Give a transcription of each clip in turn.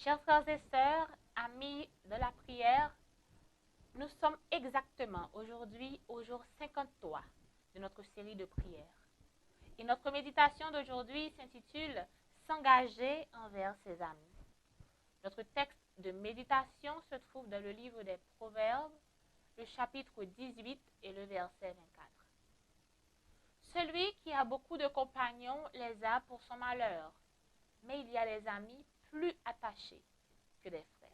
Chers frères et sœurs, amis de la prière, nous sommes exactement aujourd'hui au jour 53 de notre série de prières. Et notre méditation d'aujourd'hui s'intitule S'engager envers ses amis. Notre texte de méditation se trouve dans le livre des Proverbes, le chapitre 18 et le verset 24. Celui qui a beaucoup de compagnons les a pour son malheur, mais il y a des amis plus attachés que des frères.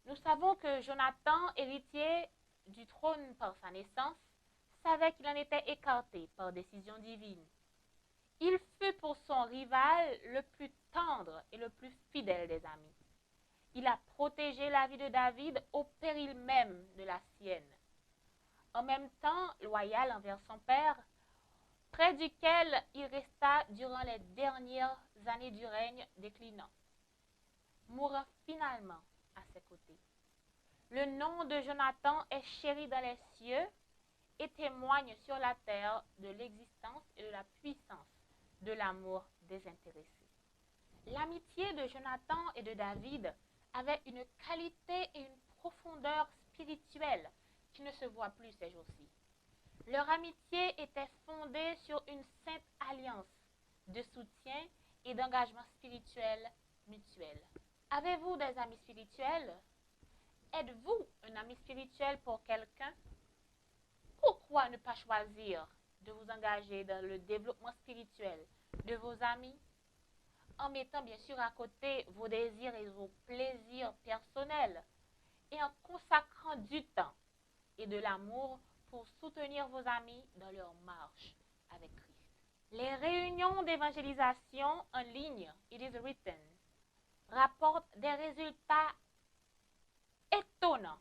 Nous savons que Jonathan, héritier du trône par sa naissance, savait qu'il en était écarté par décision divine. Il fut pour son rival le plus tendre et le plus fidèle des amis. Il a protégé la vie de David au péril même de la sienne. En même temps, loyal envers son père, près duquel il resta durant les dernières années du règne déclinant, mourant finalement à ses côtés. Le nom de Jonathan est chéri dans les cieux et témoigne sur la terre de l'existence et de la puissance de l'amour désintéressé. L'amitié de Jonathan et de David avait une qualité et une profondeur spirituelle qui ne se voit plus ces jours-ci. Leur amitié était fondée sur une sainte alliance de soutien et d'engagement spirituel mutuel. Avez-vous des amis spirituels? Êtes-vous un ami spirituel pour quelqu'un? Pourquoi ne pas choisir de vous engager dans le développement spirituel de vos amis en mettant bien sûr à côté vos désirs et vos plaisirs personnels et en consacrant du temps et de l'amour pour soutenir vos amis dans leur marche avec Christ. Les réunions d'évangélisation en ligne, It is Written, rapportent des résultats étonnants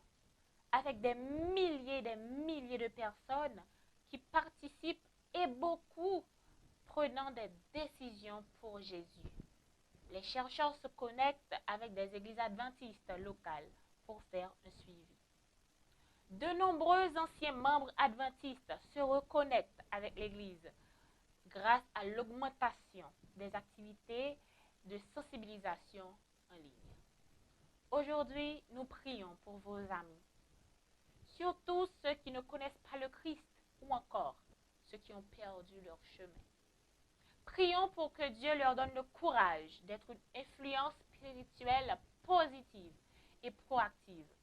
avec des milliers de personnes qui participent et beaucoup prenant des décisions pour Jésus. Les chercheurs se connectent avec des églises adventistes locales pour faire un suivi. De nombreux anciens membres adventistes se reconnectent avec l'Église grâce à l'augmentation des activités de sensibilisation en ligne. Aujourd'hui, nous prions pour vos amis, surtout ceux qui ne connaissent pas le Christ ou encore ceux qui ont perdu leur chemin. Prions pour que Dieu leur donne le courage d'être une influence spirituelle positive et proactive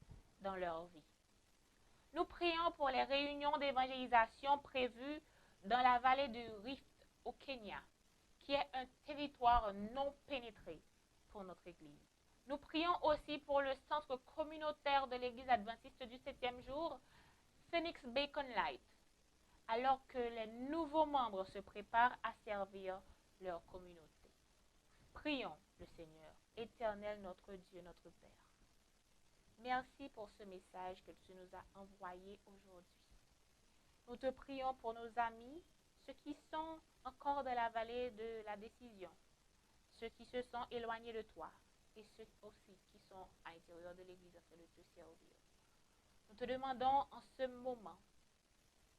dans leur vie. Nous prions pour les réunions d'évangélisation prévues dans la vallée du Rift au Kenya, qui est un territoire non pénétré pour notre Église. Nous prions aussi pour le centre communautaire de l'Église adventiste du 7e jour, Phoenix Bacon Light, alors que les nouveaux membres se préparent à servir leur communauté. Prions le Seigneur, éternel notre Dieu, notre Père. Merci pour ce message que tu nous as envoyé aujourd'hui. Nous te prions pour nos amis, ceux qui sont encore dans la vallée de la décision, ceux qui se sont éloignés de toi et ceux aussi qui sont à l'intérieur de l'Église afin de te servir. Nous te demandons en ce moment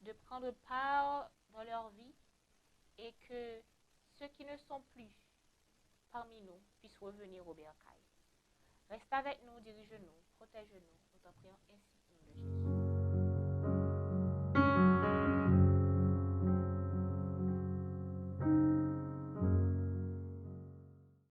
de prendre part dans leur vie et que ceux qui ne sont plus parmi nous puissent revenir au bercail. Reste avec nous, dirige-nous, protège-nous. Nous t'en prions ainsi au nom de Jésus.